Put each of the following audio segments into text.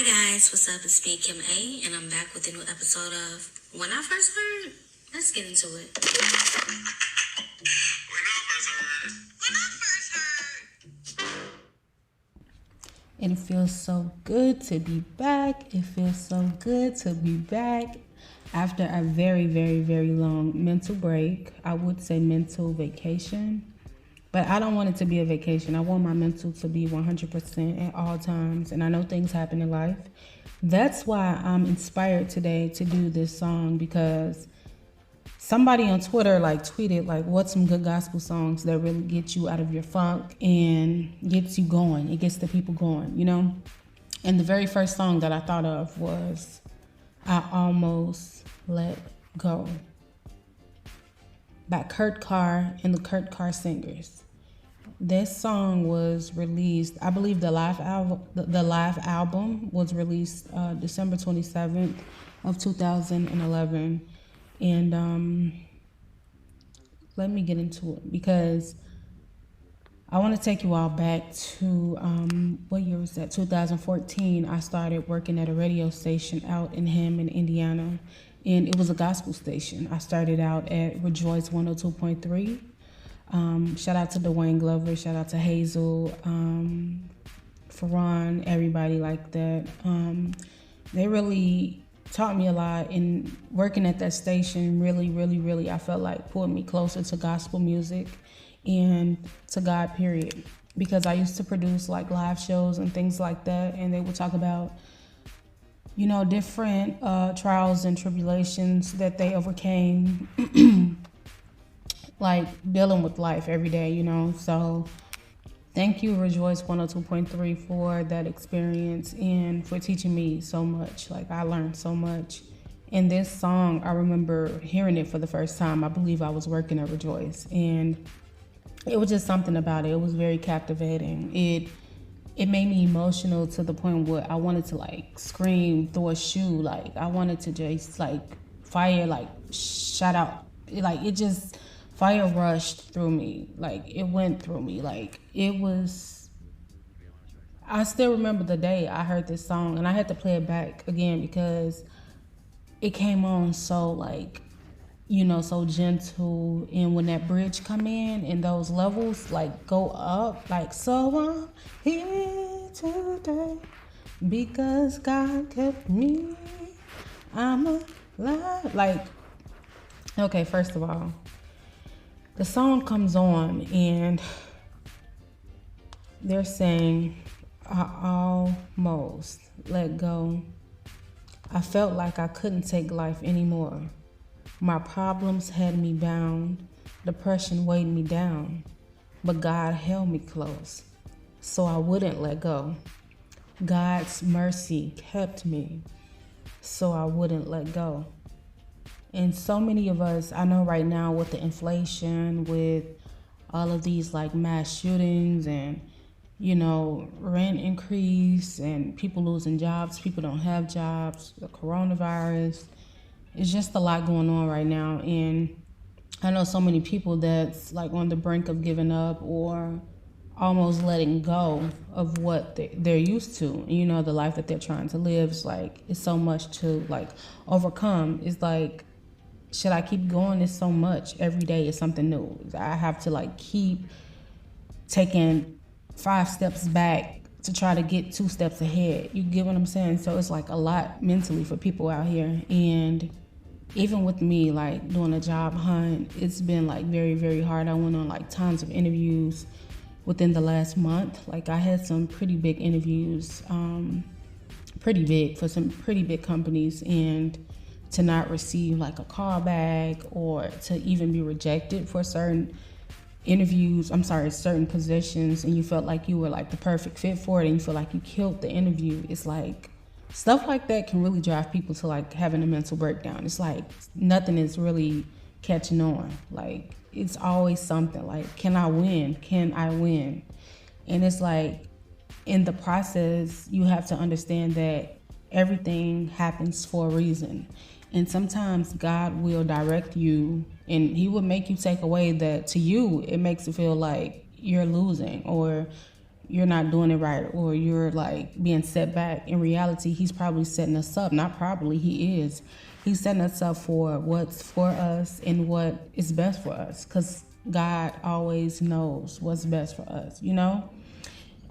Hi guys, what's up? It's me, Kim A, and I'm back with a new episode of When I First Heard. Let's get into it. It feels so good to be back. It feels so good to be back after a very, very, very long mental break. I would say mental vacation, but I don't want it to be a vacation. I want my mental to be 100% at all times, and I know things happen in life. That's why I'm inspired today to do this song, because somebody on Twitter tweeted what's some good gospel songs that really get you out of your funk and gets you going. It gets the people going, you know? And the very first song that I thought of was I Almost Let Go by Carr and the Carr Singers. This song was released, I believe the live album was released December 27th of 2011. And let me get into it, because I want to take you all back to, what year was that? 2014. I started working at a radio station out in Hammond, Indiana, and it was a gospel station. I started out at Rejoice 102.3. Shout out to Dwayne Glover, shout out to Hazel, Farron, everybody like that. They really taught me a lot, and working at that station really, I felt like pulled me closer to gospel music and to God, period. Because I used to produce live shows and things like that, and they would talk about, different trials and tribulations that they overcame, like dealing with life every day, So thank you, Rejoice 102.3, for that experience and for teaching me so much. I learned so much. And this song, I remember hearing it for the first time. I believe I was working at Rejoice, and it was just something about it. It was very captivating. It made me emotional to the point where I wanted to scream through a shoe. I wanted to just fire, shout out. It just, fire rushed through me. It went through me. It was, I still remember the day I heard this song, and I had to play it back again because it came on so so gentle. And when that bridge come in and those levels go up, so I'm here today because God kept me. I'm alive. Okay, first of all, the song comes on and they're saying, I almost let go. I felt like I couldn't take life anymore. My problems had me bound. Depression weighed me down. But God held me close, so I wouldn't let go. God's mercy kept me, so I wouldn't let go. And so many of us, I know right now with the inflation, with all of these mass shootings and, rent increase and people losing jobs, people don't have jobs, the coronavirus, it's just a lot going on right now. And I know so many people that's on the brink of giving up or almost letting go of what they're used to. The life that they're trying to live is it's so much to overcome. It's should I keep going? It's so much. Every day is something new. I have to keep taking 5 steps back to try to get 2 steps ahead. You get what I'm saying? So it's a lot mentally for people out here. And even with me, doing a job hunt, it's been very, very hard. I went on tons of interviews within the last month. I had some pretty big interviews, pretty big for some pretty big companies, and to not receive a call back or to even be rejected for certain certain positions, and you felt like you were the perfect fit for it, and you feel like you killed the interview. It's stuff like that can really drive people to having a mental breakdown. It's nothing is really catching on. It's always something can I win? Can I win? And it's in the process, you have to understand that everything happens for a reason. And sometimes God will direct you, and he will make you take away that to you, it makes it feel like you're losing, or you're not doing it right or you're like being set back. In reality, he's probably setting us up. Not probably, he is. He's setting us up for what's for us and what is best for us, because God always knows what's best for us, you know?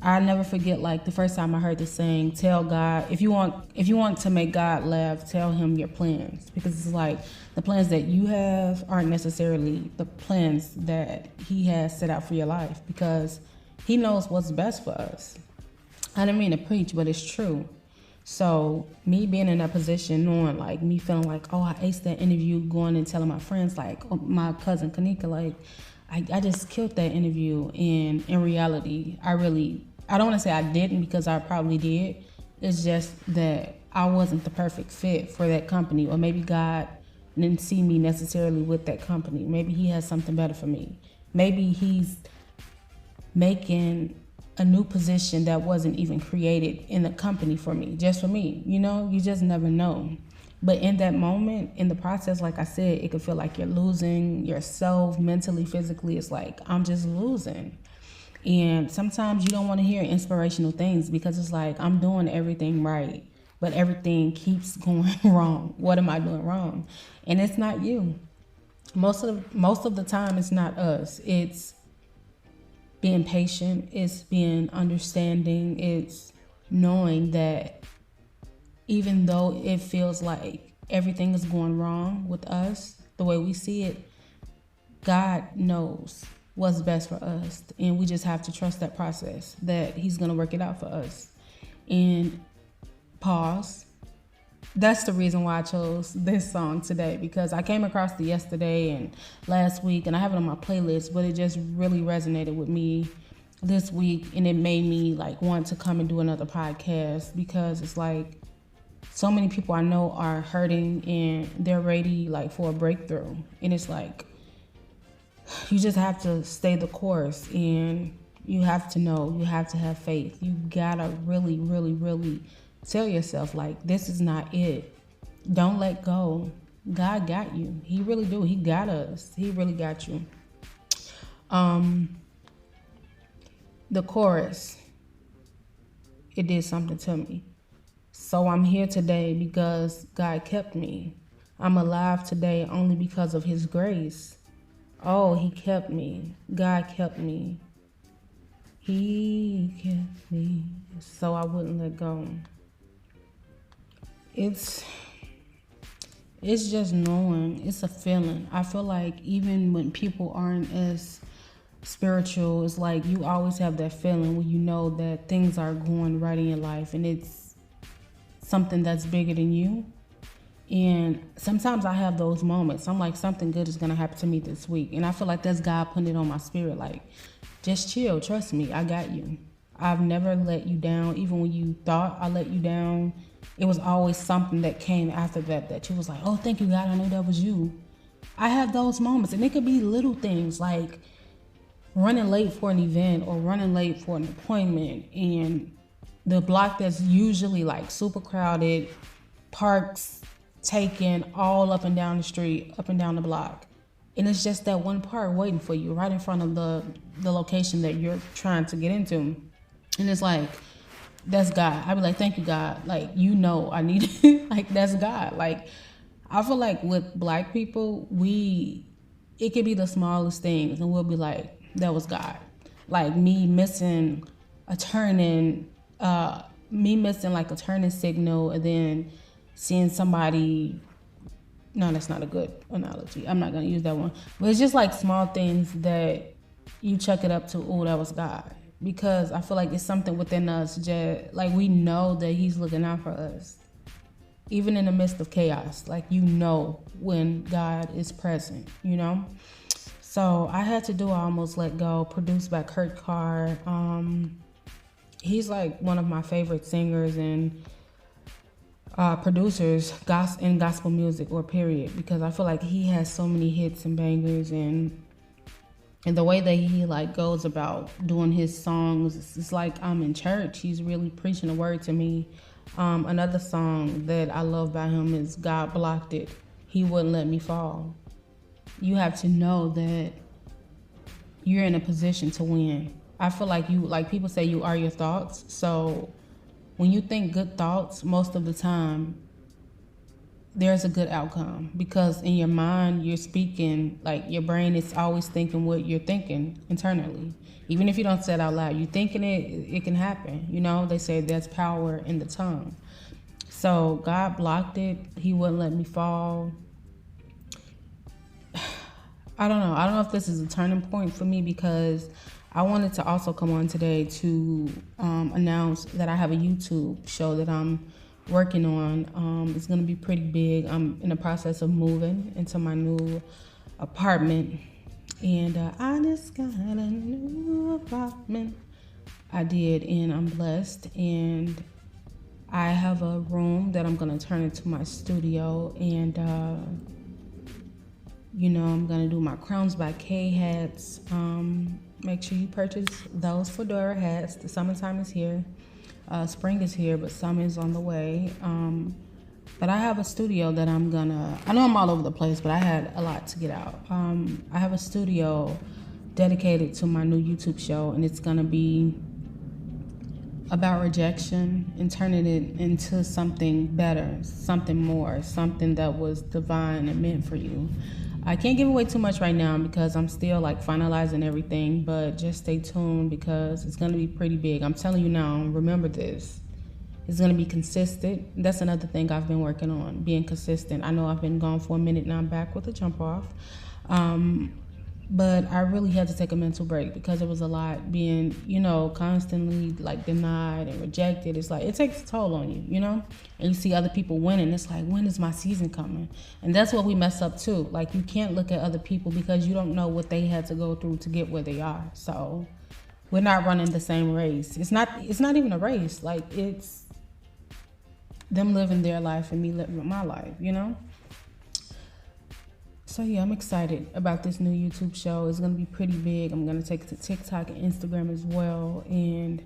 I never forget, like, the first time I heard the saying, tell God, if you want to make God laugh, tell him your plans. Because it's like the plans that you have aren't necessarily the plans that he has set out for your life, because he knows what's best for us. I didn't mean to preach, but it's true. So me being in that position, knowing, like, me feeling like, oh, I aced that interview, going and telling my friends, like, oh, my cousin Kanika, like, I just killed that interview. And in reality, I don't want to say I didn't, because I probably did. It's just that I wasn't the perfect fit for that company, or maybe God didn't see me necessarily with that company. Maybe he has something better for me. Maybe he's making a new position that wasn't even created in the company for me, just for me. You know, you just never know. But in that moment, in the process, like I said, it could feel like you're losing yourself mentally, physically. It's like, I'm just losing. And sometimes you don't want to hear inspirational things, because it's like, I'm doing everything right, but everything keeps going wrong. What am I doing wrong? And it's not you. Most of the time, it's not us. It's being patient. It's being understanding. It's knowing that even though it feels like everything is going wrong with us, the way we see it, God knows what's best for us, and we just have to trust that process, that he's going to work it out for us. And pause. That's the reason why I chose this song today, because I came across it yesterday and last week, and I have it on my playlist, but it just really resonated with me this week, and it made me like want to come and do another podcast, because it's like so many people I know are hurting and they're ready like for a breakthrough, and it's like, you just have to stay the course, and you have to know, you have to have faith. You gotta really, really, really tell yourself, like, this is not it. Don't let go. God got you. He really do. He got us. He really got you. The chorus, it did something to me. So I'm here today because God kept me. I'm alive today only because of his grace. Oh, he kept me. God kept me. He kept me so I wouldn't let go. It's just knowing. It's a feeling. I feel like even when people aren't as spiritual, it's like you always have that feeling when you know that things are going right in your life, and it's something that's bigger than you. And sometimes I have those moments. I'm like, something good is going to happen to me this week. And I feel like that's God putting it on my spirit. Like, just chill. Trust me. I got you. I've never let you down. Even when you thought I let you down, it was always something that came after that you was like, oh, thank you, God. I know that was you. I have those moments. And it could be little things like running late for an event or running late for an appointment. And the block that's usually like super crowded, parks taken all up and down the street, up and down the block. And it's just that one part waiting for you right in front of the location that you're trying to get into. And it's like, that's God. I'd be like, thank you, God. Like, you know I need it. Like, that's God. Like, I feel like with Black people, it could be the smallest things, and we'll be like, that was God. Like me missing a turning signal, and then seeing somebody, no, that's not a good analogy. I'm not going to use that one. But it's just like small things that you chuck it up to, oh, that was God. Because I feel like it's something within us, just like we know that he's looking out for us. Even in the midst of chaos, like, you know when God is present, you know? So I had to do I Almost Let Go, produced by Carr. He's like one of my favorite singers and producers in gospel music, or period, because I feel like he has so many hits and bangers, and the way that he like goes about doing his songs, it's like I'm in church. He's really preaching the word to me. Another song that I love by him is God Blocked It. He Wouldn't Let Me Fall. You have to know that you're in a position to win. I feel like people say you are your thoughts. So when you think good thoughts, most of the time, there's a good outcome, because in your mind you're speaking, like your brain is always thinking what you're thinking internally. Even if you don't say it out loud, you're thinking it can happen. They say there's power in the tongue. So God blocked it. He wouldn't let me fall. I don't know if this is a turning point for me, because I wanted to also come on today to announce that I have a YouTube show that I'm working on. It's gonna be pretty big. I'm in the process of moving into my new apartment, and I just got a new apartment. I did, and I'm blessed. And I have a room that I'm gonna turn into my studio, and I'm gonna do my Crowns by K hats. Make sure you purchase those fedora hats. The summertime is here. Spring is here, but summer is on the way. But I have a studio that I know I'm all over the place, but I had a lot to get out. I have a studio dedicated to my new YouTube show, and it's gonna be about rejection and turning it into something better, something more, something that was divine and meant for you. I can't give away too much right now because I'm still finalizing everything, but just stay tuned because it's going to be pretty big. I'm telling you now, remember this. It's going to be consistent. That's another thing I've been working on, being consistent. I know I've been gone for a minute, now I'm back with a jump off. But I really had to take a mental break because it was a lot being, constantly denied and rejected. It's it takes a toll on you, And you see other people winning. It's when is my season coming? And that's what we mess up too. You can't look at other people because you don't know what they had to go through to get where they are. So we're not running the same race. It's not even a race. It's them living their life and me living my life, So yeah, I'm excited about this new YouTube show. It's gonna be pretty big. I'm gonna take it to TikTok and Instagram as well. And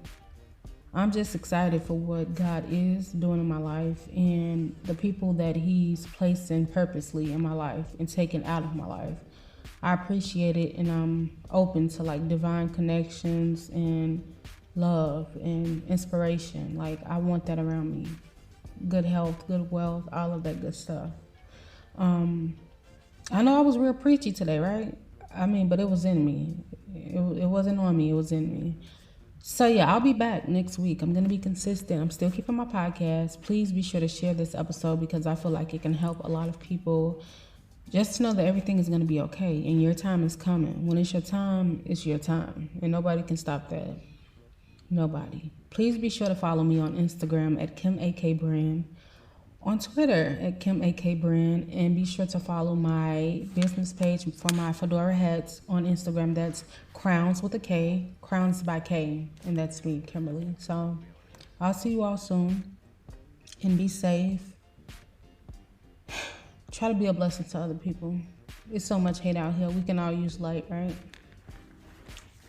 I'm just excited for what God is doing in my life and the people that He's placing purposely in my life and taking out of my life. I appreciate it, and I'm open to divine connections and love and inspiration. I want that around me. Good health, good wealth, all of that good stuff. I know I was real preachy today, right? But it was in me. It wasn't on me, it was in me. So yeah, I'll be back next week. I'm going to be consistent. I'm still keeping my podcast. Please be sure to share this episode because I feel like it can help a lot of people just to know that everything is going to be okay and your time is coming. When it's your time, it's your time. And nobody can stop that. Nobody. Please be sure to follow me on Instagram at Kim AK Brand, on Twitter at Kim AK Brand, and be sure to follow my business page for my fedora hats on Instagram. That's Crowns with a K, Crowns by K, and that's me, Kimberly. So I'll see you all soon, and be safe. Try to be a blessing to other people. There's so much hate out here. We can all use light, right?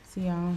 See y'all.